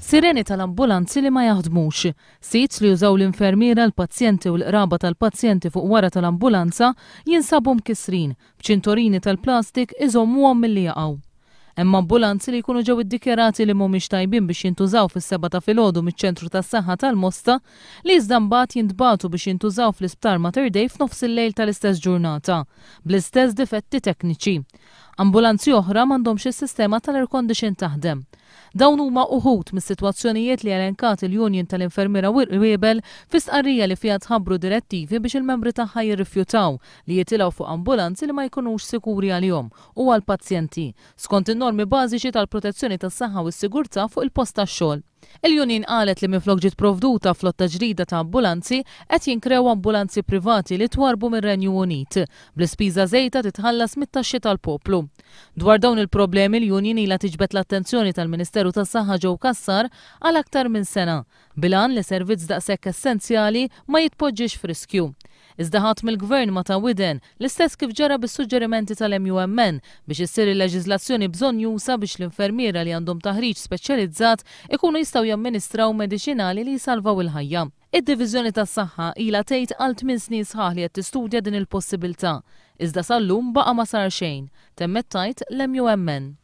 Sireni tal-ambulanzi li ma jaħdmux, sits li jużaw l-infermiera, l-pazjenti u l-qraba tal-pazjenti fuq wara tal-ambulanza jinsabu mkisrin, b'ċintorini tal-plastik iżommuhom milli jaqgħu. Hemm ambulanzi li jkunu ġew iddikjarati li mhumiex tajbin biex jintużaw fis-7 ta' filgħodu miċ-ċentru tas-saħħa tal-Mosta li iżda mbagħad jintbagħtu biex jintużaw fl-isptar Mater Dei f'nofs il-lejl tal-istess ġurnata, bl-istess difetti tekniċi. Ambulanzi oħra m'għandhomx is-sistema tal-air condition taħdem. Dawn huma uħud mis-sitwazzjonijiet li elenkat il-Union tal-Infermiera Wiebel fi stqarrija li fiha tħabbru direttivi biex il-membri tagħha jirrifjutaw li jitilgħu fuq ambulanzi li ma jkunux sikuri għalihom u għall-pazjenti skont in-normi bażiċi tal-protezzjoni tas-saħħa u s-sigurtà fuq il-post tax-xogħol. Il-Union qalet li minflok ġiet provduta flotta ġdida ta' ambulanzi qed jinkrew ambulanzi privati li twarbu mir-Renju Unit bl-ispiża żejta titħallas mit-taxxi tal-poplu. Dwar dawn il-problemi l-Union ilha tiġbed l-attenzjoni tal-Ministeru tas-Saħħa ġew Kassar għal aktar minn sena bilan li servizz daqshekk essenzjali ma jitpoġġix f'riskju. Iżda ħadd mill-Gvern ma ta' widen l-istess kif ġara bis-suġġerimenti tal-MUMN biex issir il-leġiżlazzjoni bżonn jusa biex l-infermiera li għandhom taħriġ speċjalizzat ikunu jistgħu jamministraw mediċinali li jsalvaw il-ħajja. Id-Diviżjoni tas-Saħħa ilha tgħid għal 8 snin sħaħ li qed tistudja din il-possibilità, iżda sal-lum baqa' ma sar xejn, temmet tajt l-MUMN.